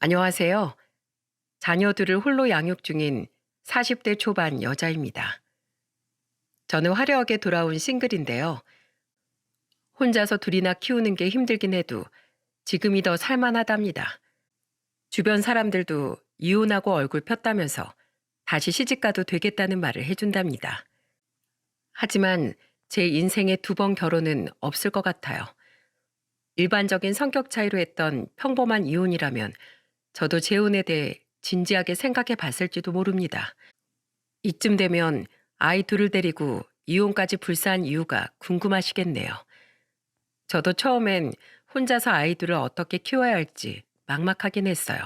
안녕하세요. 자녀들을 홀로 양육 중인 40대 초반 여자입니다. 저는 화려하게 돌아온 싱글인데요. 혼자서 둘이나 키우는 게 힘들긴 해도 지금이 더 살만하답니다. 주변 사람들도 이혼하고 얼굴 폈다면서 다시 시집가도 되겠다는 말을 해준답니다. 하지만 제 인생에 두 번 결혼은 없을 것 같아요. 일반적인 성격 차이로 했던 평범한 이혼이라면 저도 재혼에 대해 진지하게 생각해 봤을지도 모릅니다. 이쯤 되면 아이 둘을 데리고 이혼까지 불사한 이유가 궁금하시겠네요. 저도 처음엔 혼자서 아이들을 어떻게 키워야 할지 막막하긴 했어요.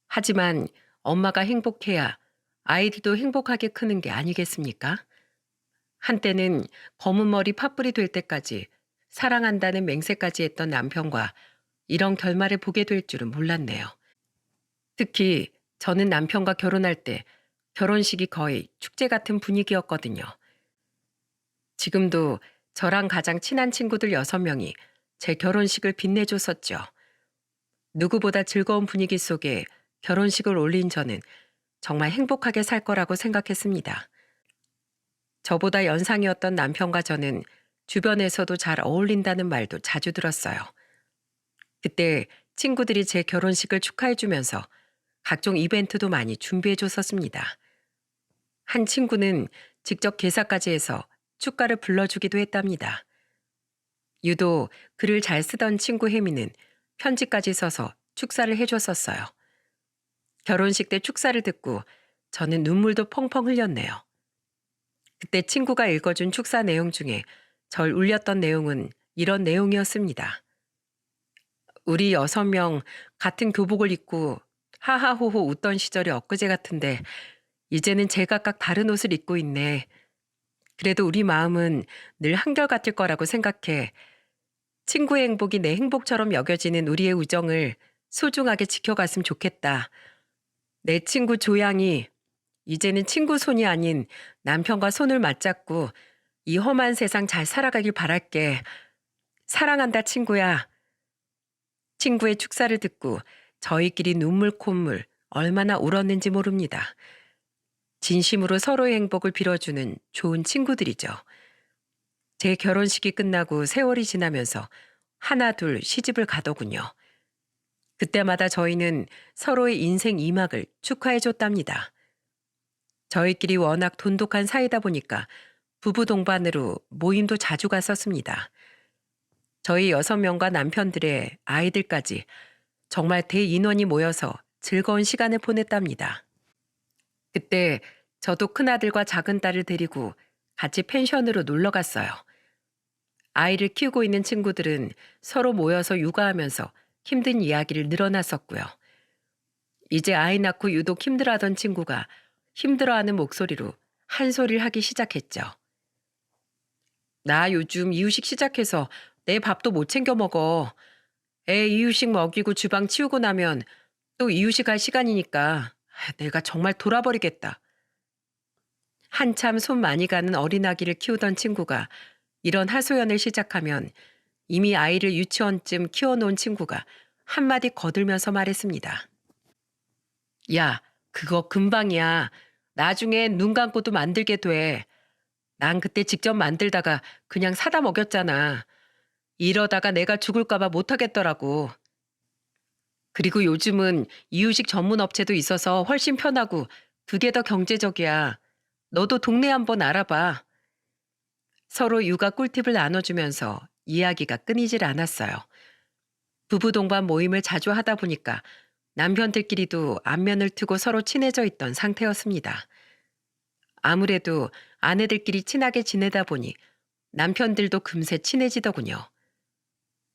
하지만 엄마가 행복해야 아이들도 행복하게 크는 게 아니겠습니까? 한때는 검은 머리 팥불이 될 때까지 사랑한다는 맹세까지 했던 남편과 이런 결말을 보게 될 줄은 몰랐네요. 특히 저는 남편과 결혼할 때 결혼식이 거의 축제 같은 분위기였거든요. 지금도 저랑 가장 친한 친구들 6명이 제 결혼식을 빛내줬었죠. 누구보다 즐거운 분위기 속에 결혼식을 올린 저는 정말 행복하게 살 거라고 생각했습니다. 저보다 연상이었던 남편과 저는 주변에서도 잘 어울린다는 말도 자주 들었어요. 그때 친구들이 제 결혼식을 축하해주면서 각종 이벤트도 많이 준비해줬었습니다. 한 친구는 직접 개사까지 해서 축가를 불러주기도 했답니다. 유독 글을 잘 쓰던 친구 혜미는 편지까지 써서 축사를 해줬었어요. 결혼식 때 축사를 듣고 저는 눈물도 펑펑 흘렸네요. 그때 친구가 읽어준 축사 내용 중에 절 울렸던 내용은 이런 내용이었습니다. 우리 6명 같은 교복을 입고 하하호호 웃던 시절이 엊그제 같은데 이제는 제각각 다른 옷을 입고 있네. 그래도 우리 마음은 늘 한결같을 거라고 생각해. 친구의 행복이 내 행복처럼 여겨지는 우리의 우정을 소중하게 지켜갔으면 좋겠다. 내 친구 조양이 이제는 친구 손이 아닌 남편과 손을 맞잡고 이 험한 세상 잘 살아가길 바랄게. 사랑한다 친구야. 친구의 축사를 듣고 저희끼리 눈물 콧물 얼마나 울었는지 모릅니다. 진심으로 서로의 행복을 빌어주는 좋은 친구들이죠. 제 결혼식이 끝나고 세월이 지나면서 하나 둘 시집을 가더군요. 그때마다 저희는 서로의 인생 2막을 축하해줬답니다. 저희끼리 워낙 돈독한 사이다 보니까 부부 동반으로 모임도 자주 갔었습니다. 저희 6명과 남편들의 아이들까지 정말 대인원이 모여서 즐거운 시간을 보냈답니다. 그때 저도 큰아들과 작은딸을 데리고 같이 펜션으로 놀러 갔어요. 아이를 키우고 있는 친구들은 서로 모여서 육아하면서 힘든 이야기를 늘어놨었고요. 이제 아이 낳고 유독 힘들어하던 친구가 힘들어하는 목소리로 한 소리를 하기 시작했죠. 나 요즘 이유식 시작해서 내 밥도 못 챙겨 먹어. 애 이유식 먹이고 주방 치우고 나면 또 이유식 할 시간이니까 내가 정말 돌아버리겠다. 한참 손 많이 가는 어린아기를 키우던 친구가 이런 하소연을 시작하면 이미 아이를 유치원쯤 키워놓은 친구가 한마디 거들면서 말했습니다. 야, 그거 금방이야. 나중에 눈 감고도 만들게 돼. 난 그때 직접 만들다가 그냥 사다 먹였잖아. 이러다가 내가 죽을까봐 못하겠더라고. 그리고 요즘은 이유식 전문 업체도 있어서 훨씬 편하고 그게 더 경제적이야. 너도 동네 한번 알아봐. 서로 육아 꿀팁을 나눠주면서 이야기가 끊이질 않았어요. 부부 동반 모임을 자주 하다 보니까 남편들끼리도 안면을 트고 서로 친해져 있던 상태였습니다. 아무래도 아내들끼리 친하게 지내다 보니 남편들도 금세 친해지더군요.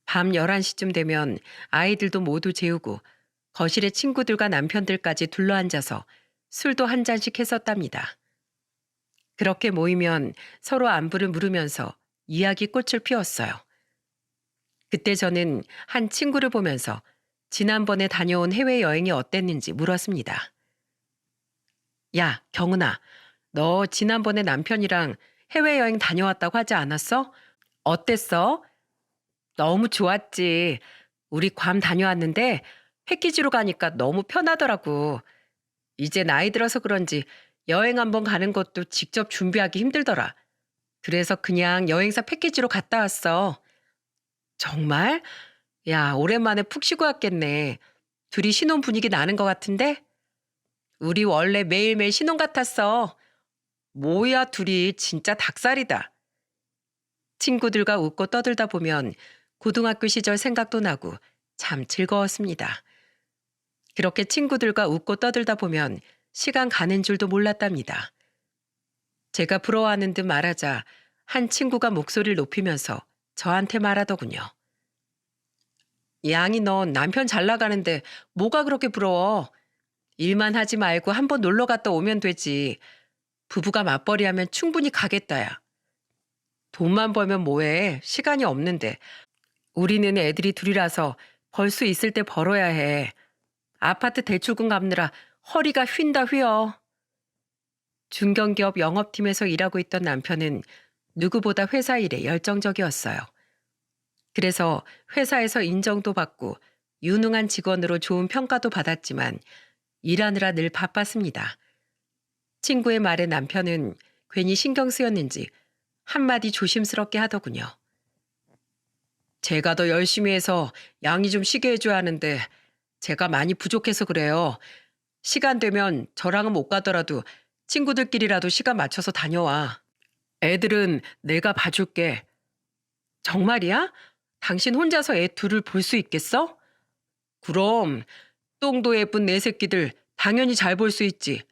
밤 11시쯤 되면 아이들도 모두 재우고 거실에 친구들과 남편들까지 둘러앉아서 술도 한 잔씩 했었답니다. 그렇게 모이면 서로 안부를 물으면서 이야기꽃을 피웠어요. 그때 저는 한 친구를 보면서 지난번에 다녀온 해외여행이 어땠는지 물었습니다. 야, 경은아, 너 지난번에 남편이랑 해외여행 다녀왔다고 하지 않았어? 어땠어? 너무 좋았지. 우리 괌 다녀왔는데 패키지로 가니까 너무 편하더라고. 이제 나이 들어서 그런지 여행 한번 가는 것도 직접 준비하기 힘들더라. 그래서 그냥 여행사 패키지로 갔다 왔어. 정말? 야, 오랜만에 푹 쉬고 왔겠네. 둘이 신혼 분위기 나는 것 같은데? 우리 원래 매일매일 신혼 같았어. 뭐야, 둘이 진짜 닭살이다. 친구들과 웃고 떠들다 보면 고등학교 시절 생각도 나고 참 즐거웠습니다. 그렇게 친구들과 웃고 떠들다 보면 시간 가는 줄도 몰랐답니다. 제가 부러워하는 듯 말하자 한 친구가 목소리를 높이면서 저한테 말하더군요. 양이 넌 남편 잘 나가는데 뭐가 그렇게 부러워? 일만 하지 말고 한번 놀러 갔다 오면 되지. 부부가 맞벌이하면 충분히 가겠다야. 돈만 벌면 뭐해? 시간이 없는데. 우리는 애들이 둘이라서 벌 수 있을 때 벌어야 해. 아파트 대출금 갚느라 허리가 휜다 휘어. 중견기업 영업팀에서 일하고 있던 남편은 누구보다 회사 일에 열정적이었어요. 그래서 회사에서 인정도 받고 유능한 직원으로 좋은 평가도 받았지만 일하느라 늘 바빴습니다. 친구의 말에 남편은 괜히 신경 쓰였는지 한마디 조심스럽게 하더군요. 제가 더 열심히 해서 양이 좀 쉬게 해줘야 하는데 제가 많이 부족해서 그래요. 시간 되면 저랑은 못 가더라도 친구들끼리라도 시간 맞춰서 다녀와. 애들은 내가 봐줄게. 정말이야? 당신 혼자서 애 둘을 볼 수 있겠어? 그럼 똥도 예쁜 내 새끼들 당연히 잘 볼 수 있지.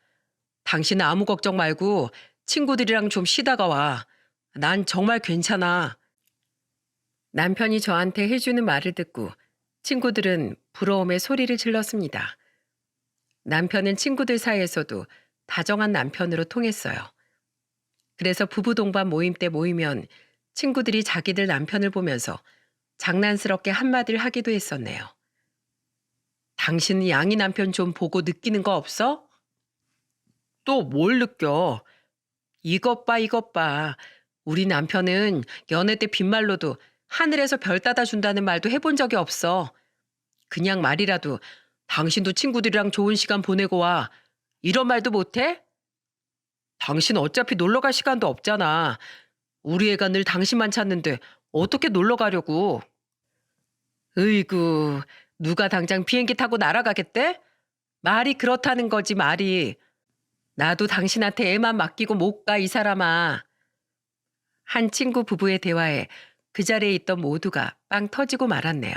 당신은 아무 걱정 말고 친구들이랑 좀 쉬다가 와. 난 정말 괜찮아. 남편이 저한테 해주는 말을 듣고 친구들은 부러움에 소리를 질렀습니다. 남편은 친구들 사이에서도 다정한 남편으로 통했어요. 그래서 부부 동반 모임 때 모이면 친구들이 자기들 남편을 보면서 장난스럽게 한마디를 하기도 했었네요. 당신은 양이 남편 좀 보고 느끼는 거 없어? 또 뭘 느껴? 이것 봐, 이것 봐. 우리 남편은 연애 때 빈말로도 하늘에서 별 따다 준다는 말도 해본 적이 없어. 그냥 말이라도 당신도 친구들이랑 좋은 시간 보내고 와. 이런 말도 못해? 당신 어차피 놀러 갈 시간도 없잖아. 우리 애가 늘 당신만 찾는데 어떻게 놀러 가려고. 으이구, 누가 당장 비행기 타고 날아가겠대? 말이 그렇다는 거지, 말이. 나도 당신한테 애만 맡기고 못 가, 이 사람아. 한 친구 부부의 대화에 그 자리에 있던 모두가 빵 터지고 말았네요.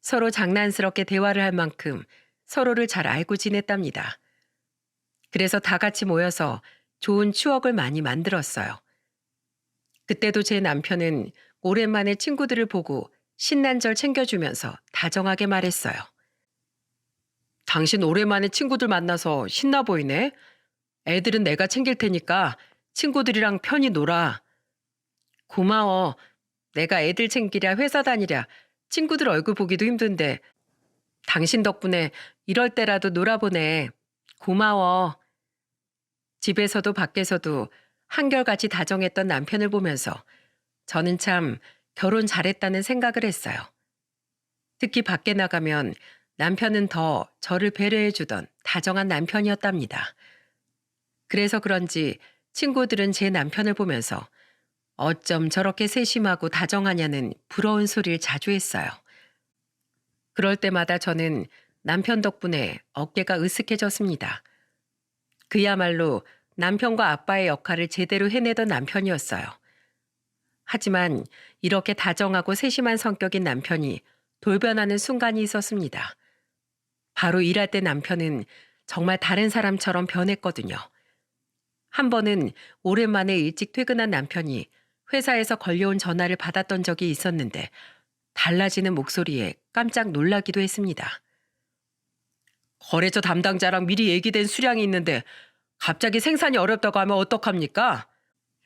서로 장난스럽게 대화를 할 만큼 서로를 잘 알고 지냈답니다. 그래서 다 같이 모여서 좋은 추억을 많이 만들었어요. 그때도 제 남편은 오랜만에 친구들을 보고 신난절 챙겨주면서 다정하게 말했어요. 당신 오랜만에 친구들 만나서 신나 보이네. 애들은 내가 챙길 테니까 친구들이랑 편히 놀아. 고마워. 내가 애들 챙기랴 회사 다니랴 친구들 얼굴 보기도 힘든데 당신 덕분에 이럴 때라도 놀아보네. 고마워. 집에서도 밖에서도 한결같이 다정했던 남편을 보면서 저는 참 결혼 잘했다는 생각을 했어요. 특히 밖에 나가면 남편은 더 저를 배려해주던 다정한 남편이었답니다. 그래서 그런지 친구들은 제 남편을 보면서 어쩜 저렇게 세심하고 다정하냐는 부러운 소리를 자주 했어요. 그럴 때마다 저는 남편 덕분에 어깨가 으쓱해졌습니다. 그야말로 남편과 아빠의 역할을 제대로 해내던 남편이었어요. 하지만 이렇게 다정하고 세심한 성격인 남편이 돌변하는 순간이 있었습니다. 바로 일할 때 남편은 정말 다른 사람처럼 변했거든요. 한 번은 오랜만에 일찍 퇴근한 남편이 회사에서 걸려온 전화를 받았던 적이 있었는데 달라지는 목소리에 깜짝 놀라기도 했습니다. 거래처 담당자랑 미리 얘기된 수량이 있는데 갑자기 생산이 어렵다고 하면 어떡합니까?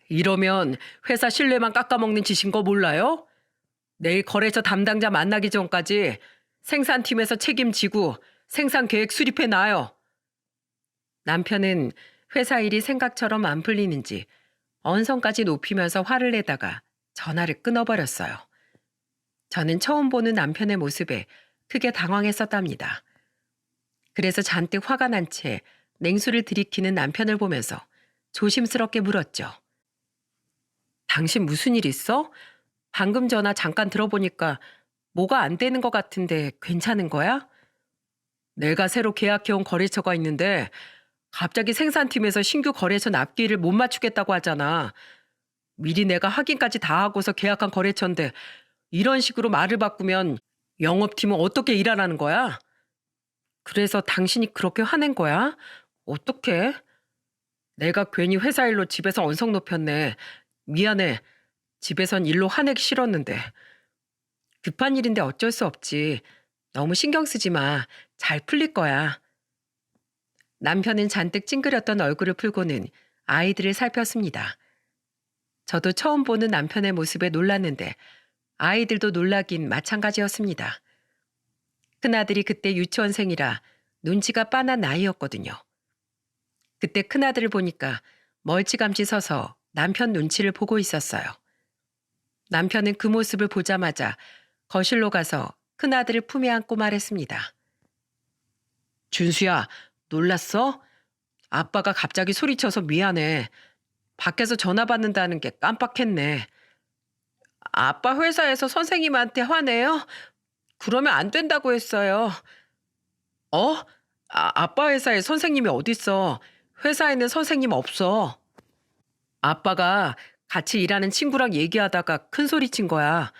이러면 회사 신뢰만 깎아먹는 짓인 거 몰라요? 내일 거래처 담당자 만나기 전까지 생산팀에서 책임지고 생산 계획 수립해 놔요. 남편은 회사 일이 생각처럼 안 풀리는지 언성까지 높이면서 화를 내다가 전화를 끊어버렸어요. 저는 처음 보는 남편의 모습에 크게 당황했었답니다. 그래서 잔뜩 화가 난 채 냉수를 들이키는 남편을 보면서 조심스럽게 물었죠. 당신 무슨 일 있어? 방금 전화 잠깐 들어보니까 뭐가 안 되는 것 같은데 괜찮은 거야? 내가 새로 계약해온 거래처가 있는데 갑자기 생산팀에서 신규 거래처 납기를 못 맞추겠다고 하잖아. 미리 내가 확인까지 다 하고서 계약한 거래처인데 이런 식으로 말을 바꾸면 영업팀은 어떻게 일하라는 거야? 그래서 당신이 그렇게 화낸 거야? 어떡해? 내가 괜히 회사 일로 집에서 언성 높였네. 미안해. 집에선 일로 화내기 싫었는데. 급한 일인데 어쩔 수 없지. 너무 신경 쓰지 마. 잘 풀릴 거야. 남편은 잔뜩 찡그렸던 얼굴을 풀고는 아이들을 살폈습니다. 저도 처음 보는 남편의 모습에 놀랐는데 아이들도 놀라긴 마찬가지였습니다. 큰아들이 그때 유치원생이라 눈치가 빤한 나이였거든요. 그때 큰아들을 보니까 멀찌감치 서서 남편 눈치를 보고 있었어요. 남편은 그 모습을 보자마자 거실로 가서 큰아들을 품에 안고 말했습니다. 준수야, 놀랐어? 아빠가 갑자기 소리쳐서 미안해. 밖에서 전화 받는다는 게 깜빡했네. 아빠 회사에서 선생님한테 화내요? 그러면 안 된다고 했어요. 어? 아빠 회사에 선생님이 어딨어? 회사에는 선생님 없어. 아빠가 같이 일하는 친구랑 얘기하다가 큰 소리 친 거야.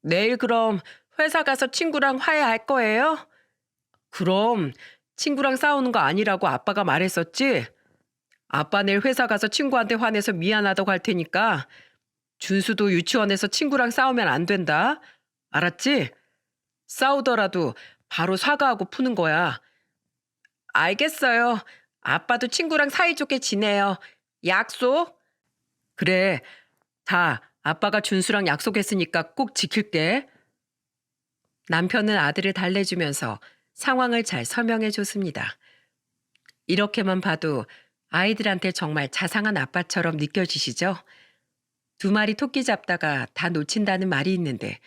내일 그럼 회사 가서 친구랑 화해할 거예요? 그럼 친구랑 싸우는 거 아니라고 아빠가 말했었지? 아빠 내일 회사 가서 친구한테 화내서 미안하다고 할 테니까 준수도 유치원에서 친구랑 싸우면 안 된다. 알았지? 싸우더라도 바로 사과하고 푸는 거야. 알겠어요. 아빠도 친구랑 사이좋게 지내요. 약속? 그래. 자, 아빠가 준수랑 약속했으니까 꼭 지킬게. 남편은 아들을 달래주면서 상황을 잘 설명해 줬습니다. 이렇게만 봐도 아이들한테 정말 자상한 아빠처럼 느껴지시죠? 2마리 토끼 잡다가 다 놓친다는 말이 있는데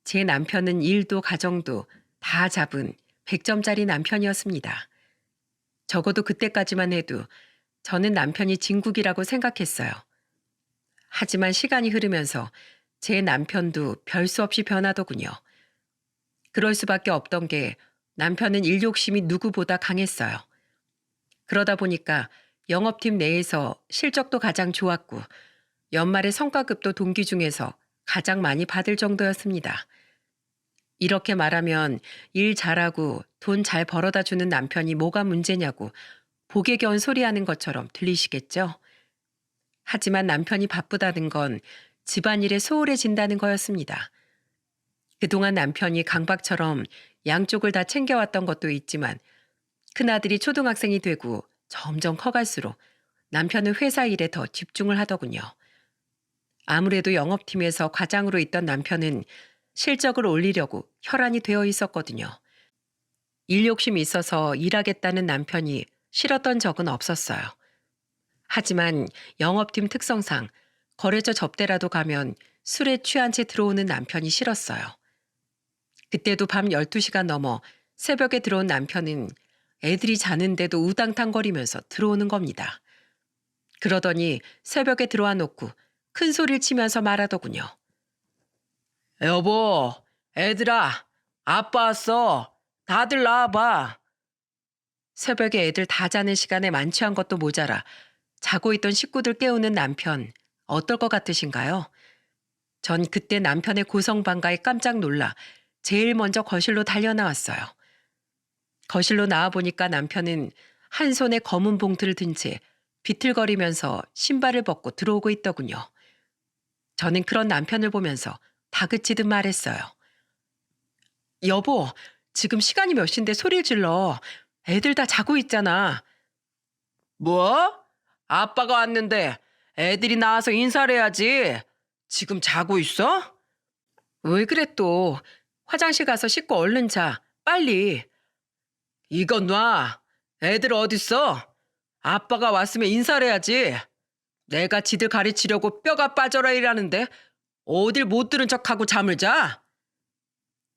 제 남편은 일도 가정도 다 잡은 100점짜리 남편이었습니다. 적어도 그때까지만 해도 저는 남편이 진국이라고 생각했어요. 하지만 시간이 흐르면서 제 남편도 별 수 없이 변하더군요. 그럴 수밖에 없던 게 남편은 일 욕심이 누구보다 강했어요. 그러다 보니까 영업팀 내에서 실적도 가장 좋았고 연말에 성과급도 동기 중에서 가장 많이 받을 정도였습니다. 이렇게 말하면 일 잘하고 돈 잘 벌어다 주는 남편이 뭐가 문제냐고 복에 겨운 소리하는 것처럼 들리시겠죠? 하지만 남편이 바쁘다는 건 집안일에 소홀해진다는 거였습니다. 그동안 남편이 강박처럼 양쪽을 다 챙겨왔던 것도 있지만 큰아들이 초등학생이 되고 점점 커갈수록 남편은 회사 일에 더 집중을 하더군요. 아무래도 영업팀에서 과장으로 있던 남편은 실적을 올리려고 혈안이 되어 있었거든요. 일 욕심이 있어서 일하겠다는 남편이 싫었던 적은 없었어요. 하지만 영업팀 특성상 거래처 접대라도 가면 술에 취한 채 들어오는 남편이 싫었어요. 그때도 밤 12시가 넘어 새벽에 들어온 남편은 애들이 자는데도 우당탕거리면서 들어오는 겁니다. 그러더니 새벽에 들어와 놓고 큰 소리를 치면서 말하더군요. 여보, 애들아, 아빠 왔어. 다들 나와봐. 새벽에 애들 다 자는 시간에 만취한 것도 모자라 자고 있던 식구들 깨우는 남편, 어떨 것 같으신가요? 전 그때 남편의 고성방가에 깜짝 놀라 제일 먼저 거실로 달려나왔어요. 거실로 나와보니까 남편은 한 손에 검은 봉투를 든 채 비틀거리면서 신발을 벗고 들어오고 있더군요. 저는 그런 남편을 보면서 다그치듯 말했어요. 여보, 지금 시간이 몇 시인데 소리를 질러. 애들 다 자고 있잖아. 뭐? 아빠가 왔는데 애들이 나와서 인사를 해야지. 지금 자고 있어? 왜 그래 또. 화장실 가서 씻고 얼른 자. 빨리. 이건 놔. 애들 어딨어? 아빠가 왔으면 인사를 해야지. 내가 지들 가르치려고 뼈가 빠져라 이라는데 어딜 못 들은 척하고 잠을 자?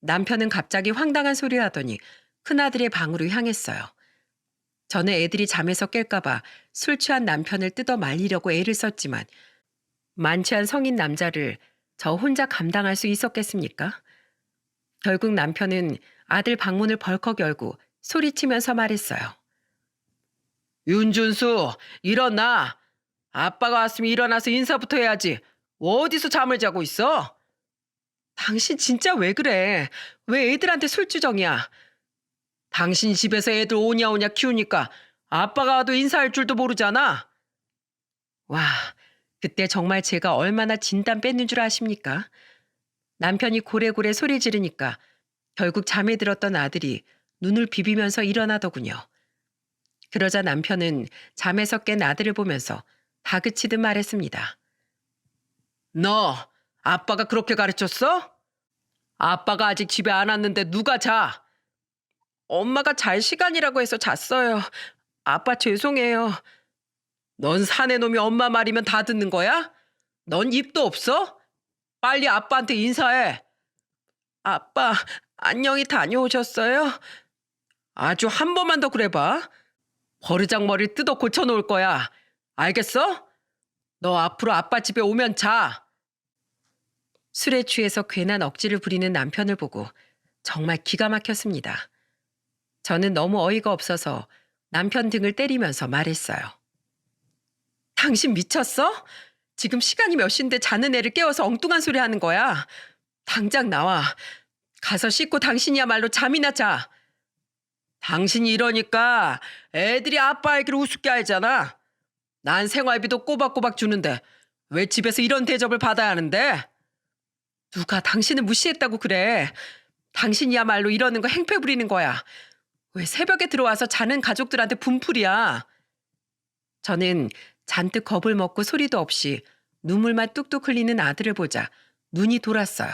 남편은 갑자기 황당한 소리를 하더니 큰아들의 방으로 향했어요. 저는 애들이 잠에서 깰까봐 술 취한 남편을 뜯어 말리려고 애를 썼지만 만취한 성인 남자를 저 혼자 감당할 수 있었겠습니까? 결국 남편은 아들 방문을 벌컥 열고 소리치면서 말했어요. 윤준수, 일어나. 아빠가 왔으면 일어나서 인사부터 해야지. 어디서 잠을 자고 있어? 당신 진짜 왜 그래? 왜 애들한테 술주정이야? 당신 집에서 애들 오냐 오냐 키우니까 아빠가 와도 인사할 줄도 모르잖아. 와, 그때 정말 제가 얼마나 진땀 뺐는 줄 아십니까? 남편이 고래고래 소리 지르니까 결국 잠에 들었던 아들이 눈을 비비면서 일어나더군요. 그러자 남편은 잠에서 깬 아들을 보면서 다그치듯 말했습니다. 너 아빠가 그렇게 가르쳤어? 아빠가 아직 집에 안 왔는데 누가 자? 엄마가 잘 시간이라고 해서 잤어요. 아빠 죄송해요. 넌 사내 놈이 엄마 말이면 다 듣는 거야? 넌 입도 없어? 빨리 아빠한테 인사해. 아빠, 안녕히 다녀오셨어요? 아주 한 번만 더 그래봐. 버르장머리를 뜯어 고쳐놓을 거야. 알겠어? 너 앞으로 아빠 집에 오면 자. 술에 취해서 괜한 억지를 부리는 남편을 보고 정말 기가 막혔습니다. 저는 너무 어이가 없어서 남편 등을 때리면서 말했어요. 당신 미쳤어? 지금 시간이 몇 시인데 자는 애를 깨워서 엉뚱한 소리 하는 거야. 당장 나와. 가서 씻고 당신이야말로 잠이나 자. 당신이 이러니까 애들이 아빠 얘기를 우습게 알잖아. 난 생활비도 꼬박꼬박 주는데 왜 집에서 이런 대접을 받아야 하는데? 누가 당신을 무시했다고 그래. 당신이야말로 이러는 거 행패 부리는 거야. 왜 새벽에 들어와서 자는 가족들한테 분풀이야. 저는 잔뜩 겁을 먹고 소리도 없이 눈물만 뚝뚝 흘리는 아들을 보자 눈이 돌았어요.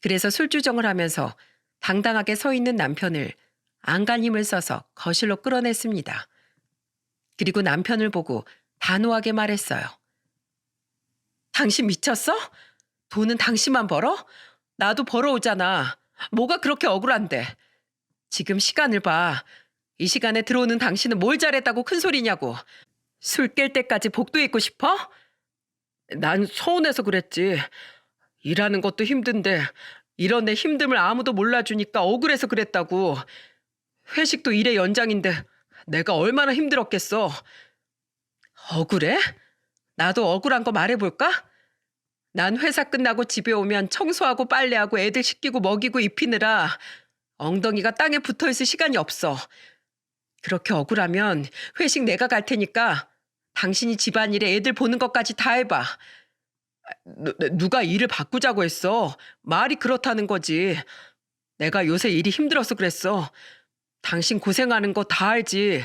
그래서 술주정을 하면서 당당하게 서 있는 남편을 안간 힘을 써서 거실로 끌어냈습니다. 그리고 남편을 보고 단호하게 말했어요. 당신 미쳤어? 돈은 당신만 벌어? 나도 벌어오잖아. 뭐가 그렇게 억울한데. 지금 시간을 봐. 이 시간에 들어오는 당신은 뭘 잘했다고 큰 소리냐고. 술 깰 때까지 복도 있고 싶어? 난 서운해서 그랬지. 일하는 것도 힘든데 이런 내 힘듦을 아무도 몰라주니까 억울해서 그랬다고. 회식도 일의 연장인데 내가 얼마나 힘들었겠어. 억울해? 나도 억울한 거 말해볼까? 난 회사 끝나고 집에 오면 청소하고 빨래하고 애들 씻기고 먹이고 입히느라 엉덩이가 땅에 붙어있을 시간이 없어. 그렇게 억울하면 회식 내가 갈 테니까 당신이 집안일에 애들 보는 것까지 다 해봐. 누가 일을 바꾸자고 했어. 말이 그렇다는 거지. 내가 요새 일이 힘들어서 그랬어. 당신 고생하는 거 다 알지.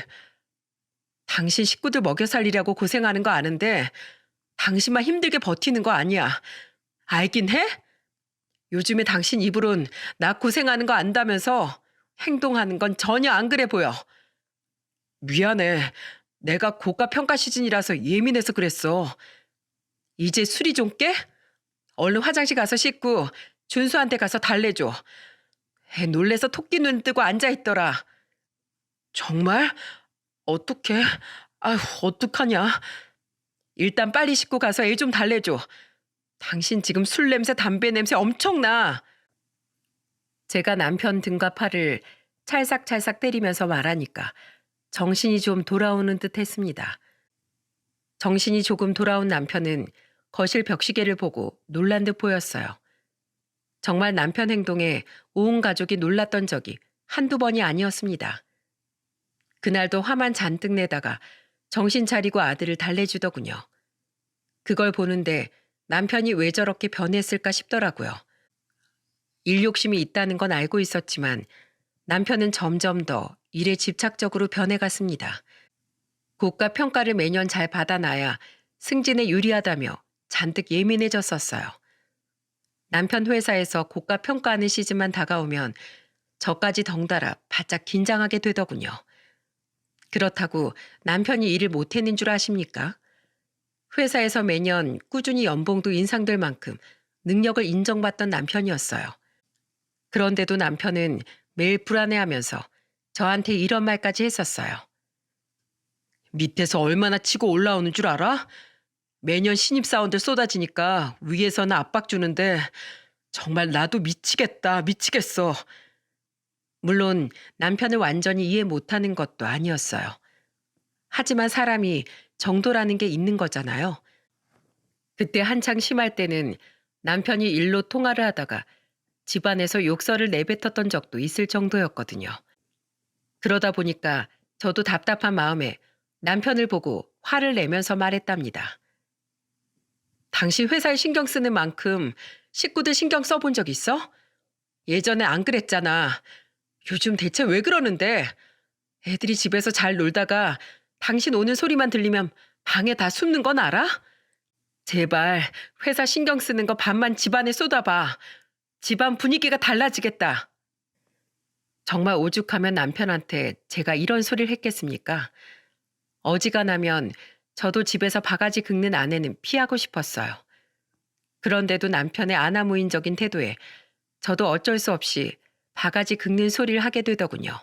당신 식구들 먹여 살리려고 고생하는 거 아는데 당신만 힘들게 버티는 거 아니야. 알긴 해? 요즘에 당신 입으론 나 고생하는 거 안다면서 행동하는 건 전혀 안 그래 보여. 미안해. 내가 고가 평가 시즌이라서 예민해서 그랬어. 이제 술이 좀 깨? 얼른 화장실 가서 씻고 준수한테 가서 달래줘. 애 놀래서 토끼 눈 뜨고 앉아있더라. 정말? 어떡해? 아휴, 어떡하냐. 일단 빨리 씻고 가서 애 좀 달래줘. 당신 지금 술 냄새, 담배 냄새 엄청나. 제가 남편 등과 팔을 찰싹찰싹 때리면서 말하니까 정신이 좀 돌아오는 듯 했습니다. 정신이 조금 돌아온 남편은 거실 벽시계를 보고 놀란 듯 보였어요. 정말 남편 행동에 온 가족이 놀랐던 적이 한두 번이 아니었습니다. 그날도 화만 잔뜩 내다가 정신 차리고 아들을 달래주더군요. 그걸 보는데 남편이 왜 저렇게 변했을까 싶더라고요. 일 욕심이 있다는 건 알고 있었지만 남편은 점점 더 일에 집착적으로 변해갔습니다. 고가 평가를 매년 잘 받아놔야 승진에 유리하다며 잔뜩 예민해졌었어요. 남편 회사에서 고가 평가하는 시즌만 다가오면 저까지 덩달아 바짝 긴장하게 되더군요. 그렇다고 남편이 일을 못해낸 줄 아십니까? 회사에서 매년 꾸준히 연봉도 인상될 만큼 능력을 인정받던 남편이었어요. 그런데도 남편은 매일 불안해하면서 저한테 이런 말까지 했었어요. 밑에서 얼마나 치고 올라오는 줄 알아? 매년 신입사원들 쏟아지니까 위에서는 압박 주는데 정말 나도 미치겠다, 미치겠어. 물론 남편을 완전히 이해 못하는 것도 아니었어요. 하지만 사람이 정도라는 게 있는 거잖아요. 그때 한창 심할 때는 남편이 일로 통화를 하다가 집안에서 욕설을 내뱉었던 적도 있을 정도였거든요. 그러다 보니까 저도 답답한 마음에 남편을 보고 화를 내면서 말했답니다. 당신 회사에 신경 쓰는 만큼 식구들 신경 써본 적 있어? 예전에 안 그랬잖아. 요즘 대체 왜 그러는데? 애들이 집에서 잘 놀다가 당신 오는 소리만 들리면 방에 다 숨는 건 알아? 제발 회사 신경 쓰는 거 반만 집안에 쏟아봐. 집안 분위기가 달라지겠다. 정말 오죽하면 남편한테 제가 이런 소리를 했겠습니까? 어지간하면 저도 집에서 바가지 긁는 아내는 피하고 싶었어요. 그런데도 남편의 아나무인적인 태도에 저도 어쩔 수 없이 바가지 긁는 소리를 하게 되더군요.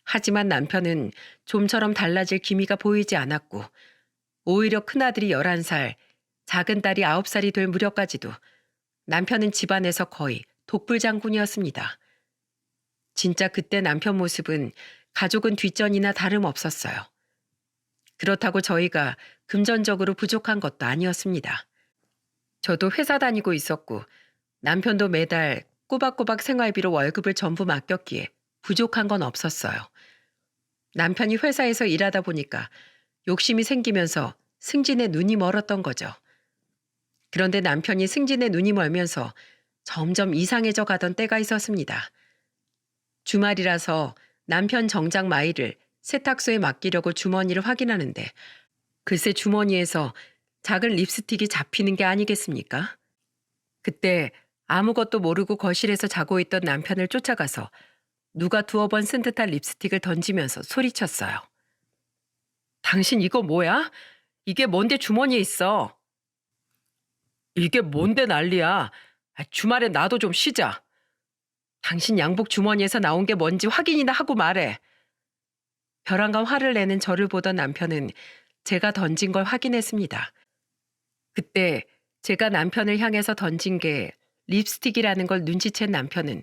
하지만 남편은 좀처럼 달라질 기미가 보이지 않았고 오히려 큰아들이 11살, 작은 딸이 9살이 될 무렵까지도 남편은 집안에서 거의 독불장군이었습니다. 진짜 그때 남편 모습은 가족은 뒷전이나 다름없었어요. 그렇다고 저희가 금전적으로 부족한 것도 아니었습니다. 저도 회사 다니고 있었고 남편도 매달 꼬박꼬박 생활비로 월급을 전부 맡겼기에 부족한 건 없었어요. 남편이 회사에서 일하다 보니까 욕심이 생기면서 승진에 눈이 멀었던 거죠. 그런데 남편이 승진에 눈이 멀면서 점점 이상해져 가던 때가 있었습니다. 주말이라서 남편 정장 마이를 세탁소에 맡기려고 주머니를 확인하는데 글쎄 주머니에서 작은 립스틱이 잡히는 게 아니겠습니까? 그때 아무것도 모르고 거실에서 자고 있던 남편을 쫓아가서 누가 두어 번 쓴 듯한 립스틱을 던지면서 소리쳤어요. 당신 이거 뭐야? 이게 뭔데 주머니에 있어? 이게 뭔데 난리야? 주말에 나도 좀 쉬자. 당신 양복 주머니에서 나온 게 뭔지 확인이나 하고 말해. 벼랑간 화를 내는 저를 보던 남편은 제가 던진 걸 확인했습니다. 그때 제가 남편을 향해서 던진 게 립스틱이라는 걸 눈치챈 남편은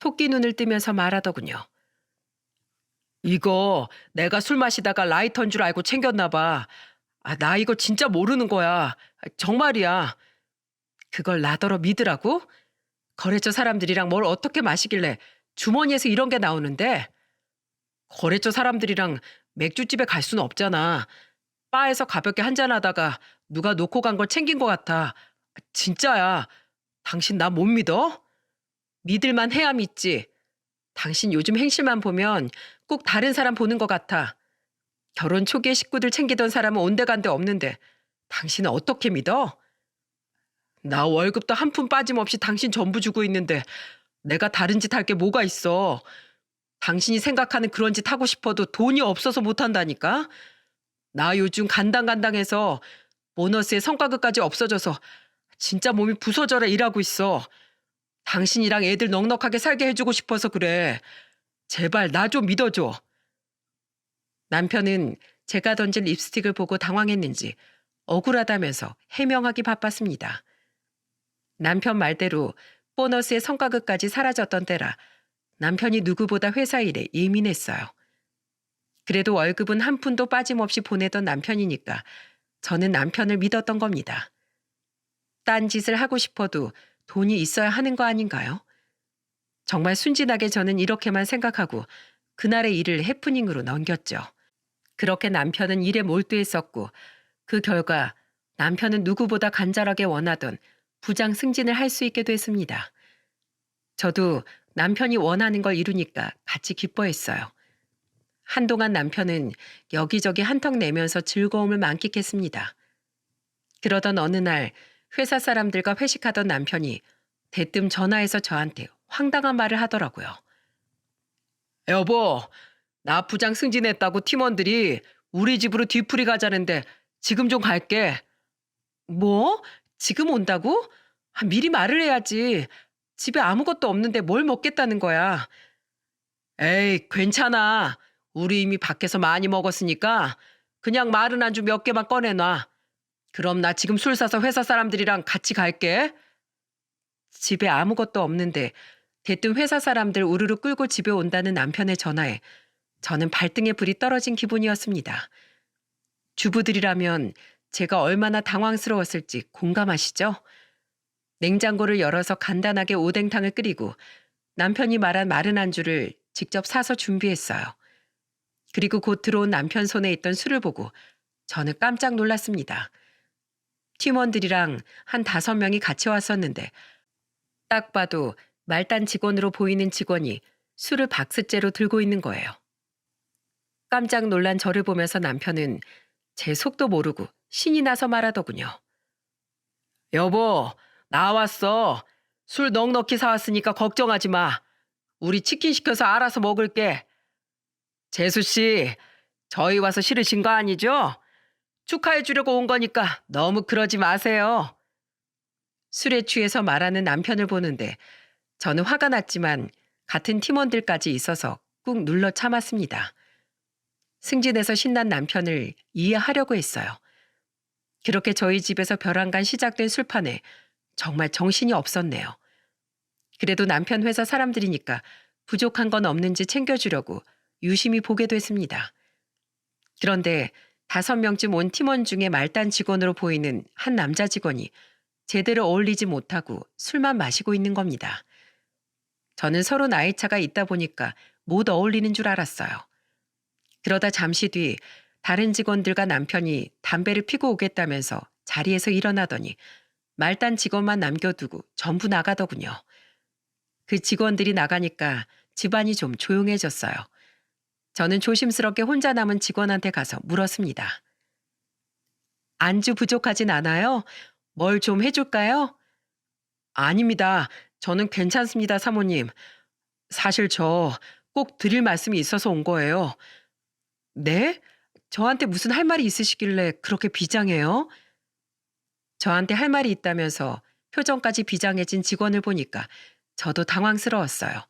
토끼 눈을 뜨면서 말하더군요. 이거 내가 술 마시다가 라이터인 줄 알고 챙겼나 봐. 나 이거 진짜 모르는 거야. 정말이야. 그걸 나더러 믿으라고? 거래처 사람들이랑 뭘 어떻게 마시길래 주머니에서 이런 게 나오는데? 거래처 사람들이랑 맥주집에 갈 수는 없잖아. 바에서 가볍게 한잔하다가 누가 놓고 간 걸 챙긴 것 같아. 진짜야. 당신 나 못 믿어? 믿을만 해야 믿지. 당신 요즘 행실만 보면 꼭 다른 사람 보는 것 같아. 결혼 초기에 식구들 챙기던 사람은 온데간데 없는데 당신은 어떻게 믿어? 나 월급도 한 푼 빠짐없이 당신 전부 주고 있는데 내가 다른 짓 할 게 뭐가 있어. 당신이 생각하는 그런 짓 하고 싶어도 돈이 없어서 못한다니까. 나 요즘 간당간당해서 보너스에 성과급까지 없어져서 진짜 몸이 부서져라 일하고 있어. 당신이랑 애들 넉넉하게 살게 해주고 싶어서 그래. 제발 나 좀 믿어줘. 남편은 제가 던진 립스틱을 보고 당황했는지 억울하다면서 해명하기 바빴습니다. 남편 말대로 보너스의 성과급까지 사라졌던 때라 남편이 누구보다 회사 일에 예민했어요. 그래도 월급은 한 푼도 빠짐없이 보내던 남편이니까 저는 남편을 믿었던 겁니다. 딴 짓을 하고 싶어도 돈이 있어야 하는 거 아닌가요? 정말 순진하게 저는 이렇게만 생각하고 그날의 일을 해프닝으로 넘겼죠. 그렇게 남편은 일에 몰두했었고 그 결과 남편은 누구보다 간절하게 원하던 부장 승진을 할 수 있게 됐습니다. 저도 남편이 원하는 걸 이루니까 같이 기뻐했어요. 한동안 남편은 여기저기 한턱 내면서 즐거움을 만끽했습니다. 그러던 어느 날 회사 사람들과 회식하던 남편이 대뜸 전화해서 저한테 황당한 말을 하더라고요. 여보, 나 부장 승진했다고 팀원들이 우리 집으로 뒤풀이 가자는데 지금 좀 갈게. 뭐? 지금 온다고? 미리 말을 해야지. 집에 아무것도 없는데 뭘 먹겠다는 거야. 에이, 괜찮아. 우리 이미 밖에서 많이 먹었으니까 그냥 마른 안주 몇 개만 꺼내놔. 그럼 나 지금 술 사서 회사 사람들이랑 같이 갈게. 집에 아무것도 없는데 대뜸 회사 사람들 우르르 끌고 집에 온다는 남편의 전화에 저는 발등에 불이 떨어진 기분이었습니다. 주부들이라면 제가 얼마나 당황스러웠을지 공감하시죠? 냉장고를 열어서 간단하게 오뎅탕을 끓이고 남편이 말한 마른 안주를 직접 사서 준비했어요. 그리고 곧 들어온 남편 손에 있던 술을 보고 저는 깜짝 놀랐습니다. 팀원들이랑 한 5명이 같이 왔었는데 딱 봐도 말단 직원으로 보이는 직원이 술을 박스째로 들고 있는 거예요. 깜짝 놀란 저를 보면서 남편은 제 속도 모르고 신이 나서 말하더군요. 여보, 나왔어. 술 넉넉히 사왔으니까 걱정하지 마. 우리 치킨 시켜서 알아서 먹을게. 재수 씨, 저희 와서 싫으신 거 아니죠? 축하해 주려고 온 거니까 너무 그러지 마세요. 술에 취해서 말하는 남편을 보는데 저는 화가 났지만 같은 팀원들까지 있어서 꾹 눌러 참았습니다. 승진해서 신난 남편을 이해하려고 했어요. 그렇게 저희 집에서 벼랑간 시작된 술판에 정말 정신이 없었네요. 그래도 남편 회사 사람들이니까 부족한 건 없는지 챙겨주려고 유심히 보게 됐습니다. 그런데 5명쯤 온 팀원 중에 말단 직원으로 보이는 한 남자 직원이 제대로 어울리지 못하고 술만 마시고 있는 겁니다. 저는 서로 나이 차가 있다 보니까 못 어울리는 줄 알았어요. 그러다 잠시 뒤 다른 직원들과 남편이 담배를 피고 오겠다면서 자리에서 일어나더니 말단 직원만 남겨두고 전부 나가더군요. 그 직원들이 나가니까 집안이 좀 조용해졌어요. 저는 조심스럽게 혼자 남은 직원한테 가서 물었습니다. 안주 부족하진 않아요? 뭘 좀 해줄까요? 아닙니다. 저는 괜찮습니다, 사모님. 사실 저 꼭 드릴 말씀이 있어서 온 거예요. 네? 저한테 무슨 할 말이 있으시길래 그렇게 비장해요? 저한테 할 말이 있다면서 표정까지 비장해진 직원을 보니까 저도 당황스러웠어요.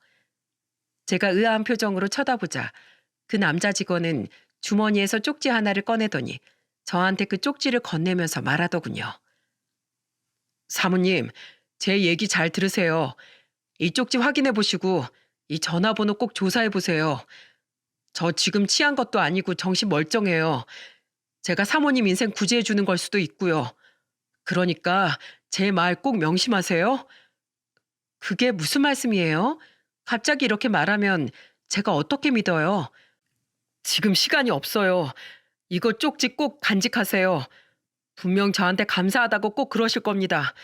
제가 의아한 표정으로 쳐다보자 그 남자 직원은 주머니에서 쪽지 하나를 꺼내더니 저한테 그 쪽지를 건네면서 말하더군요. 사모님, 제 얘기 잘 들으세요. 이 쪽지 확인해 보시고 이 전화번호 꼭 조사해 보세요. 저 지금 취한 것도 아니고 정신 멀쩡해요. 제가 사모님 인생 구제해 주는 걸 수도 있고요. 그러니까 제 말 꼭 명심하세요. 그게 무슨 말씀이에요? 갑자기 이렇게 말하면 제가 어떻게 믿어요? 지금 시간이 없어요. 이거 쪽지 꼭 간직하세요. 분명 저한테 감사하다고 꼭 그러실 겁니다.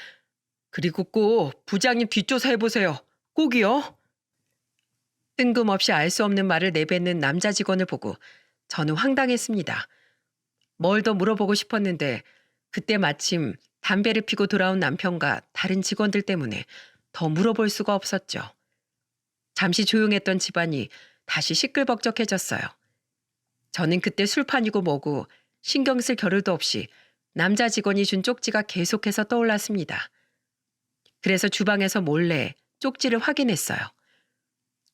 그리고 꼭 부장님 뒷조사 해보세요. 꼭이요. 뜬금없이 알 수 없는 말을 내뱉는 남자 직원을 보고 저는 황당했습니다. 뭘 더 물어보고 싶었는데 그때 마침 담배를 피고 돌아온 남편과 다른 직원들 때문에 더 물어볼 수가 없었죠. 잠시 조용했던 집안이 다시 시끌벅적해졌어요. 저는 그때 술판이고 뭐고 신경 쓸 겨를도 없이 남자 직원이 준 쪽지가 계속해서 떠올랐습니다. 그래서 주방에서 몰래 쪽지를 확인했어요.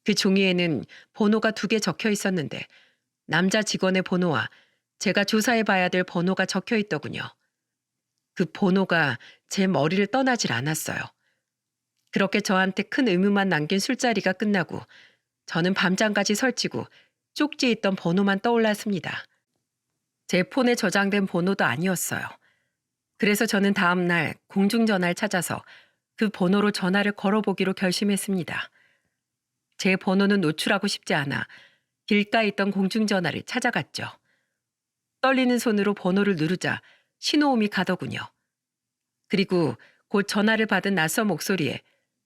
그 종이에는 번호가 2개 적혀 있었는데 남자 직원의 번호와 제가 조사해 봐야 될 번호가 적혀 있더군요. 그 번호가 제 머리를 떠나질 않았어요. 그렇게 저한테 큰 의문만 남긴 술자리가 끝나고 저는 밤잠까지 설치고 쪽지에 있던 번호만 떠올랐습니다. 제 폰에 저장된 번호도 아니었어요. 그래서 저는 다음 날 공중전화를 찾아서 그 번호로 전화를 걸어보기로 결심했습니다. 제 번호는 노출하고 싶지 않아 길가에 있던 공중전화를 찾아갔죠. 떨리는 손으로 번호를 누르자 신호음이 가더군요. 그리고 곧 전화를 받은 낯선 목소리에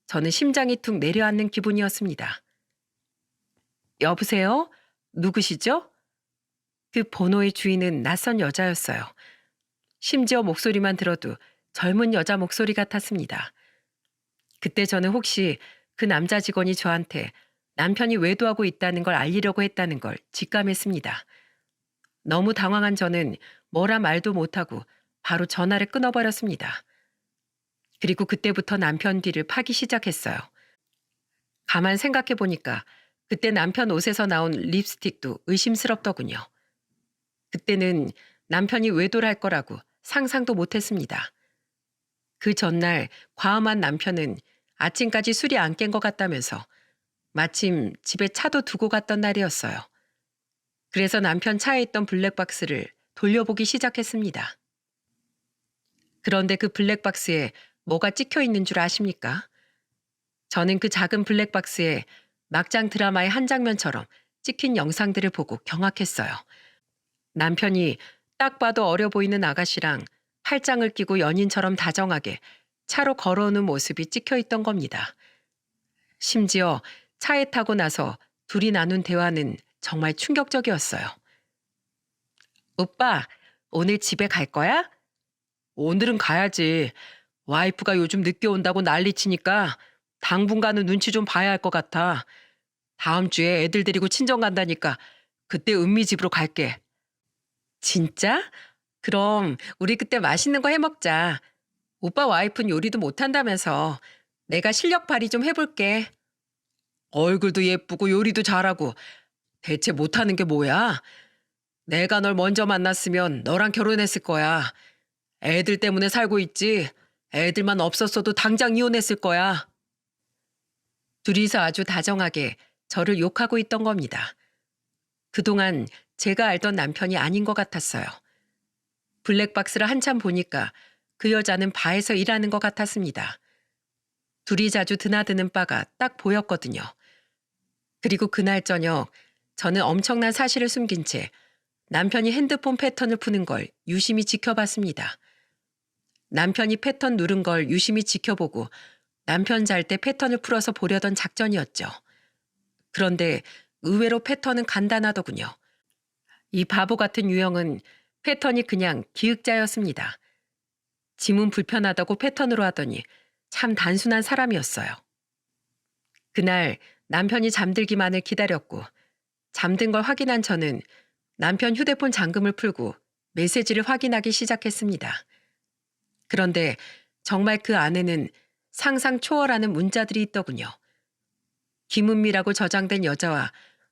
저는 심장이 툭 내려앉는 기분이었습니다. 여보세요? 누구시죠? 그 번호의 주인은 낯선 여자였어요. 심지어 목소리만 들어도 젊은 여자 목소리 같았습니다. 그때 저는 혹시 그 남자 직원이 저한테 남편이 외도하고 있다는 걸 알리려고 했다는 걸 직감했습니다. 너무 당황한 저는 뭐라 말도 못하고 바로 전화를 끊어버렸습니다. 그리고 그때부터 남편 뒤를 파기 시작했어요. 가만 생각해 보니까 그때 남편 옷에서 나온 립스틱도 의심스럽더군요. 그때는 남편이 외도를 할 거라고 상상도 못했습니다. 그 전날 과음한 남편은 아침까지 술이 안 깬 것 같다면서 마침 집에 차도 두고 갔던 날이었어요. 그래서 남편 차에 있던 블랙박스를 돌려보기 시작했습니다. 그런데 그 블랙박스에 뭐가 찍혀 있는 줄 아십니까? 저는 그 작은 블랙박스에 막장 드라마의 한 장면처럼 찍힌 영상들을 보고 경악했어요. 남편이 딱 봐도 어려 보이는 아가씨랑 팔짱을 끼고 연인처럼 다정하게 차로 걸어오는 모습이 찍혀 있던 겁니다. 심지어 차에 타고 나서 둘이 나눈 대화는 정말 충격적이었어요. 오빠, 오늘 집에 갈 거야? 오늘은 가야지. 와이프가 요즘 늦게 온다고 난리치니까 당분간은 눈치 좀 봐야 할 것 같아. 다음 주에 애들 데리고 친정 간다니까 그때 은미 집으로 갈게. 진짜? 그럼 우리 그때 맛있는 거 해 먹자. 오빠 와이프는 요리도 못한다면서 내가 실력 발휘 좀 해볼게. 얼굴도 예쁘고 요리도 잘하고 대체 못하는 게 뭐야? 내가 널 먼저 만났으면 너랑 결혼했을 거야. 애들 때문에 살고 있지. 애들만 없었어도 당장 이혼했을 거야. 둘이서 아주 다정하게 저를 욕하고 있던 겁니다. 그동안 제가 알던 남편이 아닌 것 같았어요. 블랙박스를 한참 보니까 그 여자는 바에서 일하는 것 같았습니다. 둘이 자주 드나드는 바가 딱 보였거든요. 그리고 그날 저녁 저는 엄청난 사실을 숨긴 채 남편이 핸드폰 패턴을 푸는 걸 유심히 지켜봤습니다. 남편이 패턴 누른 걸 유심히 지켜보고 남편 잘 때 패턴을 풀어서 보려던 작전이었죠. 그런데 의외로 패턴은 간단하더군요. 이 바보 같은 유형은 패턴이 그냥 기획자였습니다. 지문 불편하다고 패턴으로 하더니 참 단순한 사람이었어요. 그날 남편이 잠들기만을 기다렸고 잠든 걸 확인한 저는 남편 휴대폰 잠금을 풀고 메시지를 확인하기 시작했습니다. 그런데 정말 그 안에는 상상 초월하는 문자들이 있더군요. 김은미라고 저장된 여자와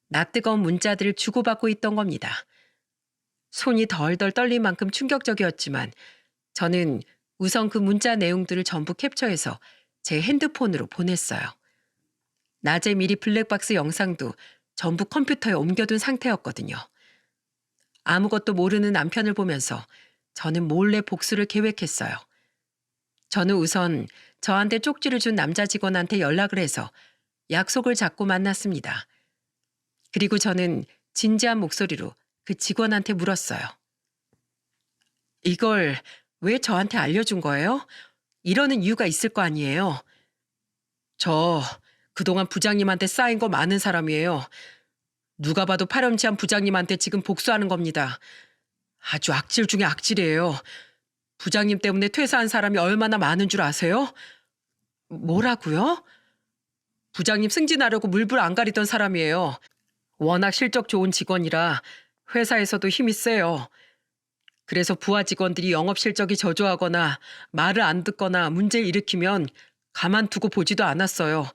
낯뜨거운 문자들을 주고받고 있던 겁니다. 손이 덜덜 떨릴 만큼 충격적이었지만 저는 우선 그 문자 내용들을 전부 캡처해서 제 핸드폰으로 보냈어요. 낮에 미리 블랙박스 영상도 전부 컴퓨터에 옮겨둔 상태였거든요. 아무것도 모르는 남편을 보면서 저는 몰래 복수를 계획했어요. 저는 우선 저한테 쪽지를 준 남자 직원한테 연락을 해서 약속을 잡고 만났습니다. 그리고 저는 진지한 목소리로 그 직원한테 물었어요. 이걸 왜 저한테 알려준 거예요? 이러는 이유가 있을 거 아니에요. 저 그동안 부장님한테 쌓인 거 많은 사람이에요. 누가 봐도 파렴치한 부장님한테 지금 복수하는 겁니다. 아주 악질 중에 악질이에요. 부장님 때문에 퇴사한 사람이 얼마나 많은 줄 아세요? 뭐라고요? 부장님 승진하려고 물불 안 가리던 사람이에요. 워낙 실적 좋은 직원이라 회사에서도 힘이 세요. 그래서 부하 직원들이 영업 실적이 저조하거나 말을 안 듣거나 문제를 일으키면 가만두고 보지도 않았어요.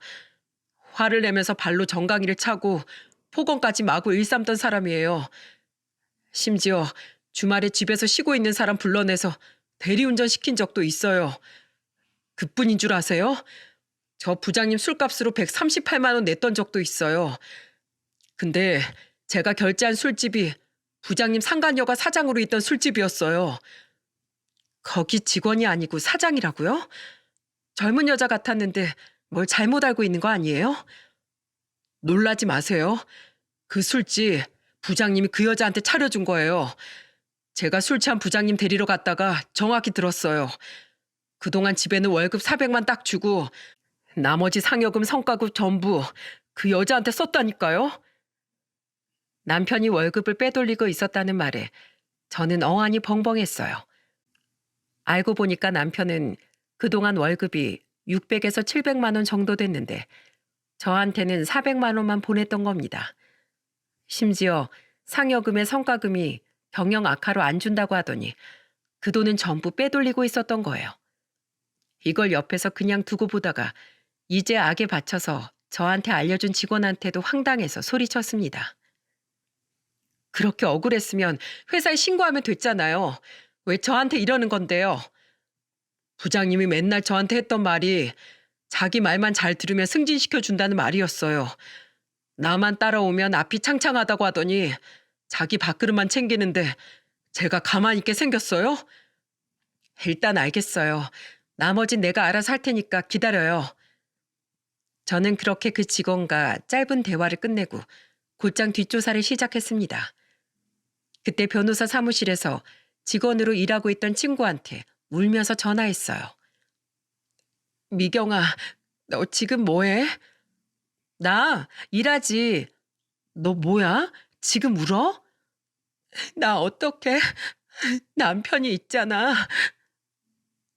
화를 내면서 발로 정강이를 차고 폭언까지 마구 일삼던 사람이에요. 심지어 주말에 집에서 쉬고 있는 사람 불러내서 대리운전 시킨 적도 있어요. 그뿐인 줄 아세요? 저 부장님 술값으로 138만 원 냈던 적도 있어요. 근데 제가 결제한 술집이 부장님 상간녀가 사장으로 있던 술집이었어요. 거기 직원이 아니고 사장이라고요? 젊은 여자 같았는데 뭘 잘못 알고 있는 거 아니에요? 놀라지 마세요. 그 술집 부장님이 그 여자한테 차려준 거예요. 제가 술 취한 부장님 데리러 갔다가 정확히 들었어요. 그동안 집에는 월급 400만 딱 주고 나머지 상여금 성과급 전부 그 여자한테 썼다니까요. 남편이 월급을 빼돌리고 있었다는 말에 저는 어안이 벙벙했어요. 알고 보니까 남편은 그동안 월급이 600에서 700만 원 정도 됐는데 저한테는 400만 원만 보냈던 겁니다. 심지어 상여금의 성과금이 경영 악화로 안 준다고 하더니 그 돈은 전부 빼돌리고 있었던 거예요. 이걸 옆에서 그냥 두고 보다가 이제 악에 받쳐서 저한테 알려준 직원한테도 황당해서 소리쳤습니다. 그렇게 억울했으면 회사에 신고하면 됐잖아요. 왜 저한테 이러는 건데요? 부장님이 맨날 저한테 했던 말이 자기 말만 잘 들으면 승진시켜 준다는 말이었어요. 나만 따라오면 앞이 창창하다고 하더니 자기 밥그릇만 챙기는데 제가 가만히 있게 생겼어요? 일단 알겠어요. 나머진 내가 알아서 할 테니까 기다려요. 저는 그렇게 그 직원과 짧은 대화를 끝내고 곧장 뒷조사를 시작했습니다. 그때 변호사 사무실에서 직원으로 일하고 있던 친구한테 울면서 전화했어요. 미경아, 너 지금 뭐해? 나 일하지. 너 뭐야? 지금 울어? 나 어떡해? 남편이 있잖아.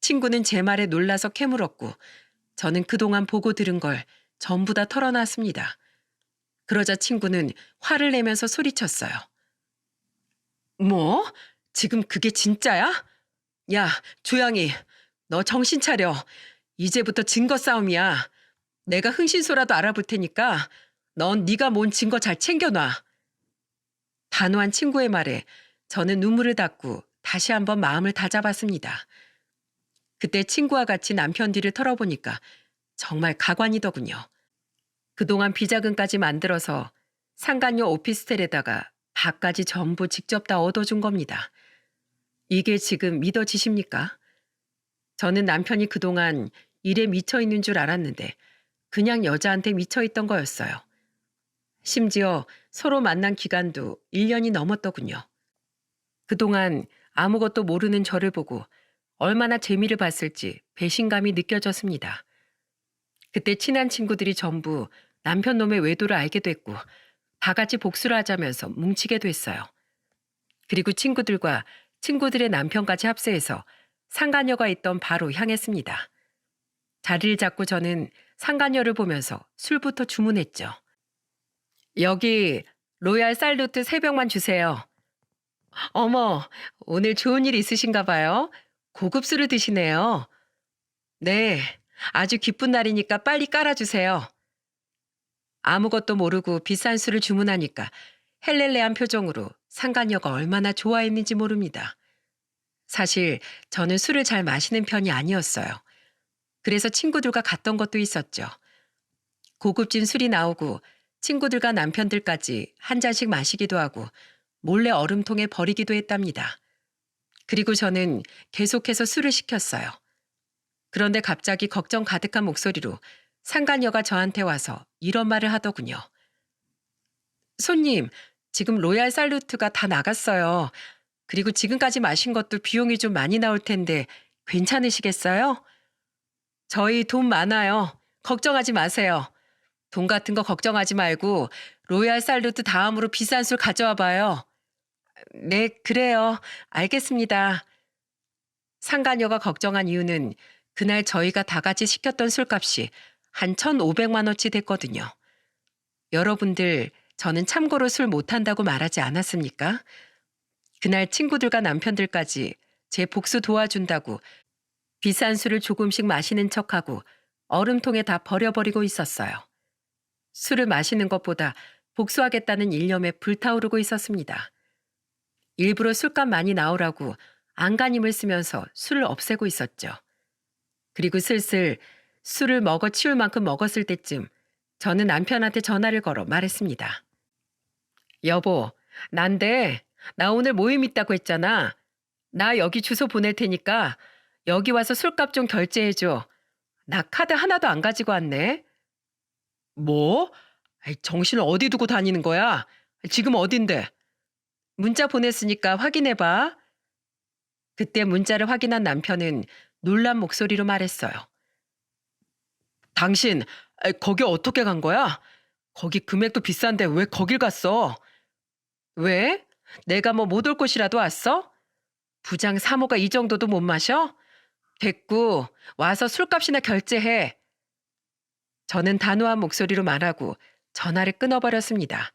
친구는 제 말에 놀라서 캐물었고 저는 그동안 보고 들은 걸 전부 다 털어놨습니다. 그러자 친구는 화를 내면서 소리쳤어요. 뭐? 지금 그게 진짜야? 야, 조양이, 너 정신 차려. 이제부터 증거 싸움이야. 내가 흥신소라도 알아볼 테니까 넌 네가 모은 증거 잘 챙겨놔. 단호한 친구의 말에 저는 눈물을 닦고 다시 한번 마음을 다잡았습니다. 그때 친구와 같이 남편 뒤를 털어보니까 정말 가관이더군요. 그동안 비자금까지 만들어서 상간녀 오피스텔에다가 밥까지 전부 직접 다 얻어준 겁니다. 이게 지금 믿어지십니까? 저는 남편이 그동안 일에 미쳐있는 줄 알았는데 그냥 여자한테 미쳐있던 거였어요. 심지어 서로 만난 기간도 1년이 넘었더군요. 그동안 아무것도 모르는 저를 보고 얼마나 재미를 봤을지 배신감이 느껴졌습니다. 그때 친한 친구들이 전부 남편 놈의 외도를 알게 됐고 다 같이 복수를 하자면서 뭉치게 됐어요. 그리고 친구들과 친구들의 남편까지 합세해서 상간녀가 있던 바로 향했습니다. 자리를 잡고 저는 상간녀를 보면서 술부터 주문했죠. 여기 로얄 살루트 3병만 주세요. 어머, 오늘 좋은 일 있으신가 봐요. 고급 술을 드시네요. 네, 아주 기쁜 날이니까 빨리 깔아주세요. 아무것도 모르고 비싼 술을 주문하니까 헬렐레한 표정으로 상간녀가 얼마나 좋아했는지 모릅니다. 사실 저는 술을 잘 마시는 편이 아니었어요. 그래서 친구들과 갔던 것도 있었죠. 고급진 술이 나오고 친구들과 남편들까지 한 잔씩 마시기도 하고 몰래 얼음통에 버리기도 했답니다. 그리고 저는 계속해서 술을 시켰어요. 그런데 갑자기 걱정 가득한 목소리로 상간녀가 저한테 와서 이런 말을 하더군요. 손님, 지금 로얄 살루트가 다 나갔어요. 그리고 지금까지 마신 것도 비용이 좀 많이 나올 텐데 괜찮으시겠어요? 저희 돈 많아요. 걱정하지 마세요. 돈 같은 거 걱정하지 말고 로얄 살루트 다음으로 비싼 술 가져와 봐요. 네, 그래요. 알겠습니다. 상간녀가 걱정한 이유는 그날 저희가 다 같이 시켰던 술값이 한 1,500만 원치 됐거든요. 여러분들, 저는 참고로 술 못한다고 말하지 않았습니까? 그날 친구들과 남편들까지 제 복수 도와준다고 비싼 술을 조금씩 마시는 척하고 얼음통에 다 버려버리고 있었어요. 술을 마시는 것보다 복수하겠다는 일념에 불타오르고 있었습니다. 일부러 술값 많이 나오라고 안간힘을 쓰면서 술을 없애고 있었죠. 그리고 슬슬 술을 먹어 치울 만큼 먹었을 때쯤 저는 남편한테 전화를 걸어 말했습니다. 여보, 난데 나 오늘 모임 있다고 했잖아. 나 여기 주소 보낼 테니까 여기 와서 술값 좀 결제해줘. 나 카드 하나도 안 가지고 왔네. 뭐? 아이, 정신을 어디 두고 다니는 거야? 지금 어딘데? 문자 보냈으니까 확인해봐. 그때 문자를 확인한 남편은 놀란 목소리로 말했어요. 당신, 거기 어떻게 간 거야? 거기 금액도 비싼데 왜 거길 갔어? 왜? 내가 뭐 못 올 곳이라도 왔어? 부장 사모가 이 정도도 못 마셔? 됐고, 와서 술값이나 결제해. 저는 단호한 목소리로 말하고 전화를 끊어버렸습니다.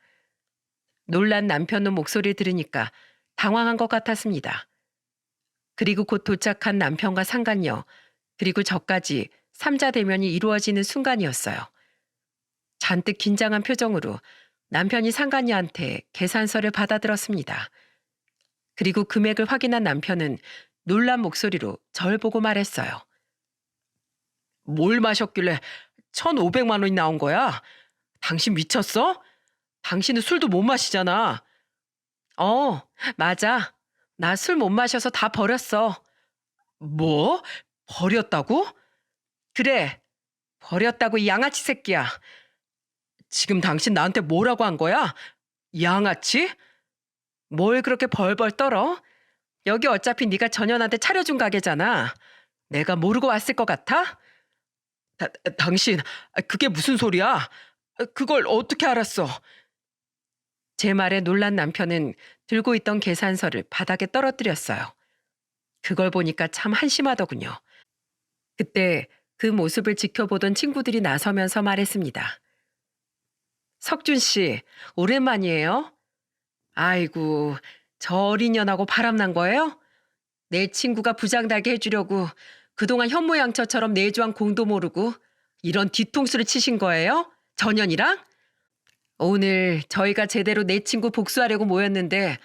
놀란 남편의 목소리를 들으니까 당황한 것 같았습니다. 그리고 곧 도착한 남편과 상간녀, 그리고 저까지 삼자 대면이 이루어지는 순간이었어요. 잔뜩 긴장한 표정으로 남편이 상간녀한테 계산서를 받아들었습니다. 그리고 금액을 확인한 남편은 놀란 목소리로 절 보고 말했어요. 뭘 마셨길래 1,500만 원이 나온 거야? 당신 미쳤어? 당신은 술도 못 마시잖아. 맞아. 나 술 못 마셔서 다 버렸어. 뭐? 버렸다고? 그래, 버렸다고 이 양아치 새끼야. 지금 당신 나한테 뭐라고 한 거야? 양아치? 뭘 그렇게 벌벌 떨어? 여기 어차피 네가 전현한테 차려준 가게잖아. 내가 모르고 왔을 것 같아? 당신, 그게 무슨 소리야? 그걸 어떻게 알았어? 제 말에 놀란 남편은 들고 있던 계산서를 바닥에 떨어뜨렸어요. 그걸 보니까 참 한심하더군요. 그때 그 모습을 지켜보던 친구들이 나서면서 말했습니다. 석준 씨, 오랜만이에요? 아이고, 저 어린 년하고 바람난 거예요? 내 친구가 부장 달게 해주려고 그동안 현모양처처럼 내조한 공도 모르고 이런 뒤통수를 치신 거예요? 전현이랑? 오늘 저희가 제대로 내 친구 복수하려고 모였는데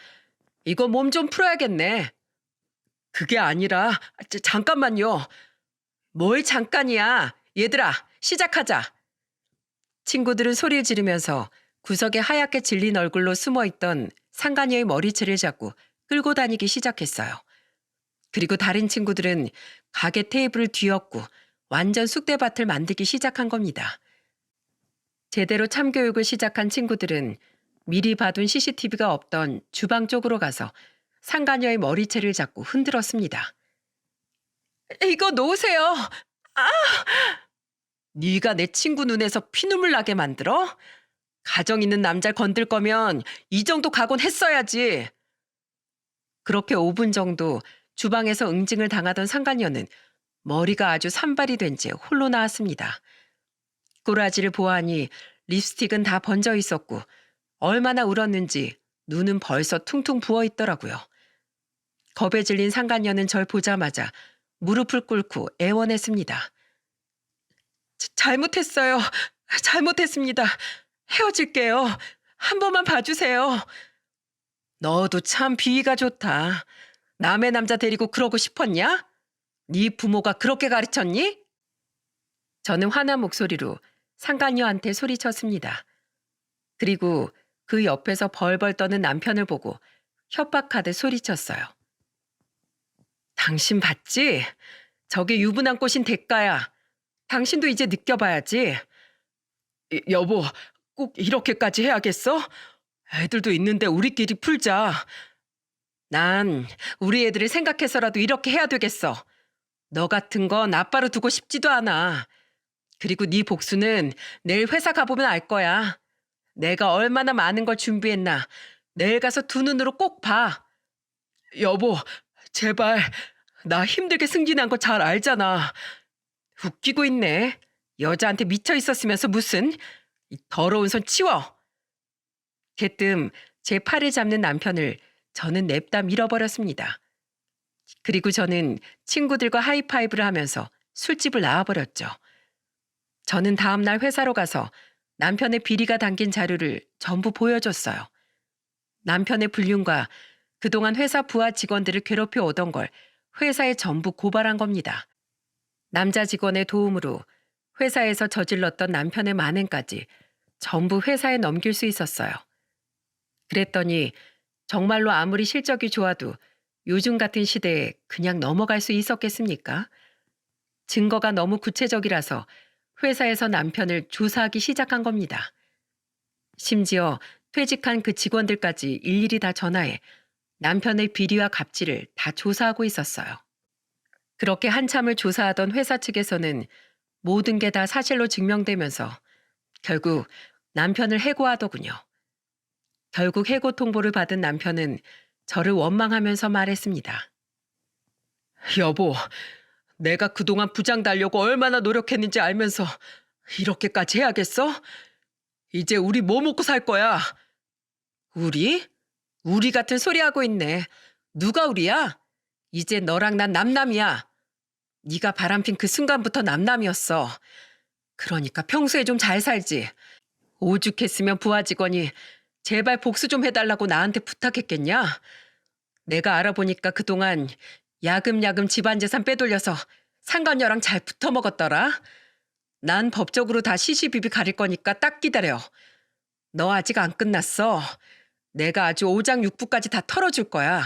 이거 몸 좀 풀어야겠네. 그게 아니라 잠깐만요. 뭘 잠깐이야. 얘들아, 시작하자. 친구들은 소리를 지르면서 구석에 하얗게 질린 얼굴로 숨어있던 상간녀의 머리채를 잡고 끌고 다니기 시작했어요. 그리고 다른 친구들은 가게 테이블을 뒤엎고 완전 쑥대밭을 만들기 시작한 겁니다. 제대로 참교육을 시작한 친구들은 미리 봐둔 CCTV가 없던 주방 쪽으로 가서 상간녀의 머리채를 잡고 흔들었습니다. 이거 놓으세요. 아! 네가 내 친구 눈에서 피눈물 나게 만들어? 가정 있는 남자를 건들 거면 이 정도 각오는 했어야지. 그렇게 5분 정도 주방에서 응징을 당하던 상간녀는 머리가 아주 산발이 된 채 홀로 나왔습니다. 꼬라지를 보아하니 립스틱은 다 번져 있었고 얼마나 울었는지 눈은 벌써 퉁퉁 부어 있더라고요. 겁에 질린 상간녀는 절 보자마자 무릎을 꿇고 애원했습니다. 잘못했어요. 잘못했습니다. 헤어질게요. 한 번만 봐주세요. 너도 참 비위가 좋다. 남의 남자 데리고 그러고 싶었냐? 네 부모가 그렇게 가르쳤니? 저는 화난 목소리로 상간녀한테 소리쳤습니다. 그리고 그 옆에서 벌벌 떠는 남편을 보고 협박하듯 소리쳤어요. 당신 봤지? 저게 유부남 꼬신 대가야. 당신도 이제 느껴봐야지. 여보, 꼭 이렇게까지 해야겠어? 애들도 있는데 우리끼리 풀자. 난 우리 애들을 생각해서라도 이렇게 해야 되겠어. 너 같은 건 아빠로 두고 싶지도 않아. 그리고 네 복수는 내일 회사 가보면 알 거야. 내가 얼마나 많은 걸 준비했나. 내일 가서 두 눈으로 꼭 봐. 여보, 제발. 나 힘들게 승진한 거 잘 알잖아. 웃기고 있네. 여자한테 미쳐 있었으면서 무슨. 이 더러운 손 치워. 개뜸 제 팔을 잡는 남편을 저는 냅다 밀어버렸습니다. 그리고 저는 친구들과 하이파이브를 하면서 술집을 나와버렸죠. 저는 다음날 회사로 가서 남편의 비리가 담긴 자료를 전부 보여줬어요. 남편의 불륜과 그동안 회사 부하 직원들을 괴롭혀 오던 걸 회사에 전부 고발한 겁니다. 남자 직원의 도움으로 회사에서 저질렀던 남편의 만행까지 전부 회사에 넘길 수 있었어요. 그랬더니 정말로 아무리 실적이 좋아도 요즘 같은 시대에 그냥 넘어갈 수 있었겠습니까? 증거가 너무 구체적이라서 회사에서 남편을 조사하기 시작한 겁니다. 심지어 퇴직한 그 직원들까지 일일이 다 전화해 남편의 비리와 갑질을 다 조사하고 있었어요. 그렇게 한참을 조사하던 회사 측에서는 모든 게 다 사실로 증명되면서 결국 남편을 해고하더군요. 결국 해고 통보를 받은 남편은 저를 원망하면서 말했습니다. 여보, 내가 그동안 부장 달려고 얼마나 노력했는지 알면서 이렇게까지 해야겠어? 이제 우리 뭐 먹고 살 거야? 우리? 우리 같은 소리 하고 있네. 누가 우리야? 이제 너랑 난 남남이야. 네가 바람핀 그 순간부터 남남이었어. 그러니까 평소에 좀 잘 살지. 오죽했으면 부하 직원이 제발 복수 좀 해달라고 나한테 부탁했겠냐? 내가 알아보니까 그동안 야금야금 집안 재산 빼돌려서 상간녀랑 잘 붙어 먹었더라. 난 법적으로 다 시시비비 가릴 거니까 딱 기다려. 너 아직 안 끝났어. 내가 아주 오장육부까지 다 털어줄 거야.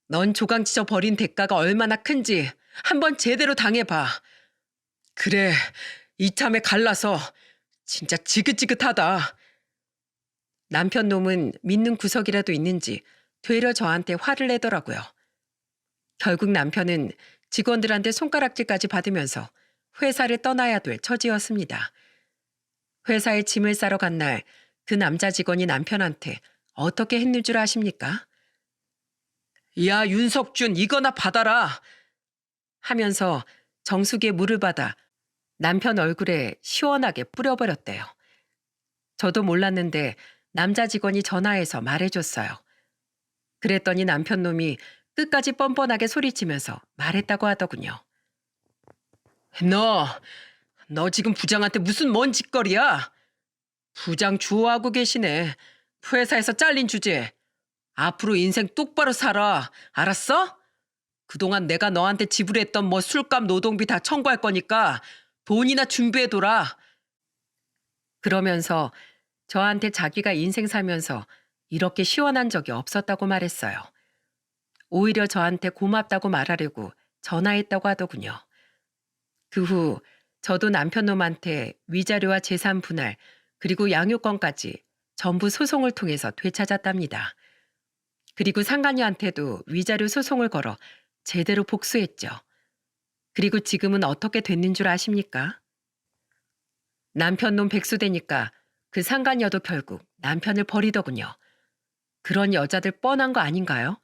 넌 조강지져 버린 대가가 얼마나 큰지 한번 제대로 당해봐. 그래, 이참에 갈라서 진짜 지긋지긋하다. 남편 놈은 믿는 구석이라도 있는지 되려 저한테 화를 내더라고요. 결국 남편은 직원들한테 손가락질까지 받으면서 회사를 떠나야 될 처지였습니다. 회사에 짐을 싸러 간 날 그 남자 직원이 남편한테 어떻게 했는 줄 아십니까? 야, 윤석준, 이거나 받아라! 하면서 정수기에 물을 받아 남편 얼굴에 시원하게 뿌려버렸대요. 저도 몰랐는데 남자 직원이 전화해서 말해줬어요. 그랬더니 남편 놈이 끝까지 뻔뻔하게 소리치면서 말했다고 하더군요. 너 지금 부장한테 무슨 뭔 짓거리야? 부장 주호하고 계시네. 회사에서 잘린 주제. 앞으로 인생 똑바로 살아. 알았어? 그동안 내가 너한테 지불했던 뭐 술값 노동비 다 청구할 거니까 돈이나 준비해둬라. 그러면서 저한테 자기가 인생 살면서 이렇게 시원한 적이 없었다고 말했어요. 오히려 저한테 고맙다고 말하려고 전화했다고 하더군요. 그 후 저도 남편 놈한테 위자료와 재산 분할 그리고 양육권까지 전부 소송을 통해서 되찾았답니다. 그리고 상간녀한테도 위자료 소송을 걸어 제대로 복수했죠. 그리고 지금은 어떻게 됐는 줄 아십니까? 남편 놈 백수되니까 그 상간녀도 결국 남편을 버리더군요. 그런 여자들 뻔한 거 아닌가요?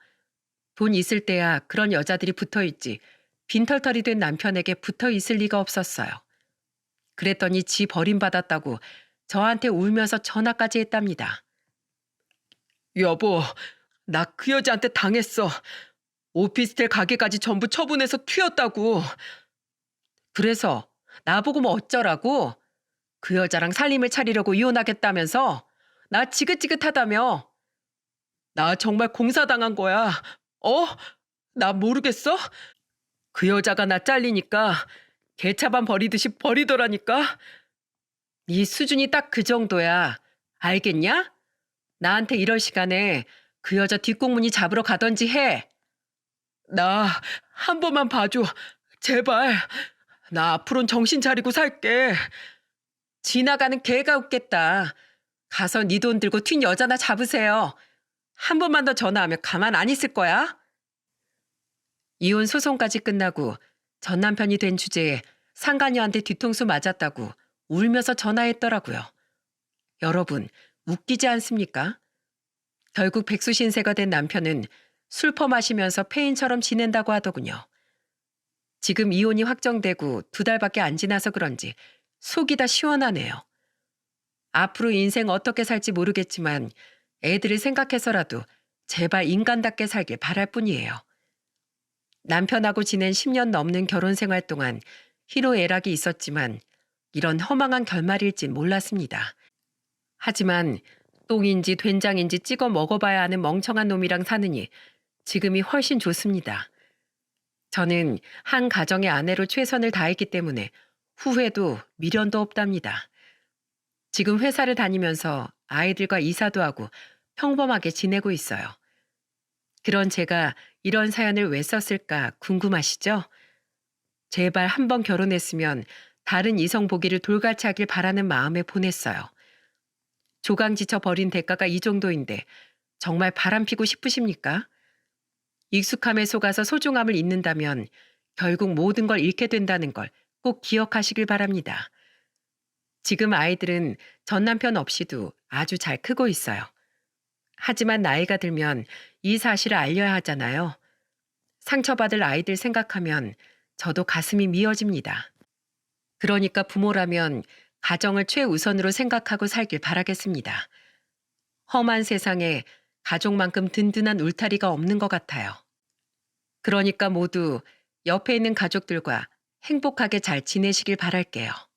돈 있을 때야 그런 여자들이 붙어있지 빈털털이 된 남편에게 붙어있을 리가 없었어요. 그랬더니 지 버림받았다고 저한테 울면서 전화까지 했답니다. 여보, 나 그 여자한테 당했어. 오피스텔 가게까지 전부 처분해서 튀었다고. 그래서 나보고 뭐 어쩌라고? 그 여자랑 살림을 차리려고 이혼하겠다면서? 나 지긋지긋하다며? 나 정말 공사당한 거야. 어? 나 모르겠어? 그 여자가 나 잘리니까 개차반 버리듯이 버리더라니까? 네 수준이 딱 그 정도야. 알겠냐? 나한테 이럴 시간에 그 여자 뒷공문이 잡으러 가던지 해. 나 한 번만 봐줘. 제발. 나 앞으로는 정신 차리고 살게. 지나가는 개가 웃겠다. 가서 네 돈 들고 튄 여자나 잡으세요. 한 번만 더 전화하면 가만 안 있을 거야. 이혼 소송까지 끝나고 전 남편이 된 주제에 상간녀한테 뒤통수 맞았다고 울면서 전화했더라고요. 여러분, 웃기지 않습니까? 결국 백수신세가 된 남편은 술 퍼마시면서 폐인처럼 지낸다고 하더군요. 지금 이혼이 확정되고 2달밖에 안 지나서 그런지 속이 다 시원하네요. 앞으로 인생 어떻게 살지 모르겠지만 애들을 생각해서라도 제발 인간답게 살길 바랄 뿐이에요. 남편하고 지낸 10년 넘는 결혼 생활 동안 희노애락이 있었지만 이런 허망한 결말일진 몰랐습니다. 하지만 똥인지 된장인지 찍어 먹어봐야 하는 멍청한 놈이랑 사느니 지금이 훨씬 좋습니다. 저는 한 가정의 아내로 최선을 다했기 때문에 후회도 미련도 없답니다. 지금 회사를 다니면서 아이들과 이사도 하고 평범하게 지내고 있어요. 그런 제가 이런 사연을 왜 썼을까 궁금하시죠? 제발 한번 결혼했으면 다른 이성 보기를 돌같이 하길 바라는 마음에 보냈어요. 조강지쳐 버린 대가가 이 정도인데 정말 바람피고 싶으십니까? 익숙함에 속아서 소중함을 잊는다면 결국 모든 걸 잃게 된다는 걸 꼭 기억하시길 바랍니다. 지금 아이들은 전 남편 없이도 아주 잘 크고 있어요. 하지만 나이가 들면 이 사실을 알려야 하잖아요. 상처받을 아이들 생각하면 저도 가슴이 미어집니다. 그러니까 부모라면 가정을 최우선으로 생각하고 살길 바라겠습니다. 험한 세상에 가족만큼 든든한 울타리가 없는 것 같아요. 그러니까 모두 옆에 있는 가족들과 행복하게 잘 지내시길 바랄게요.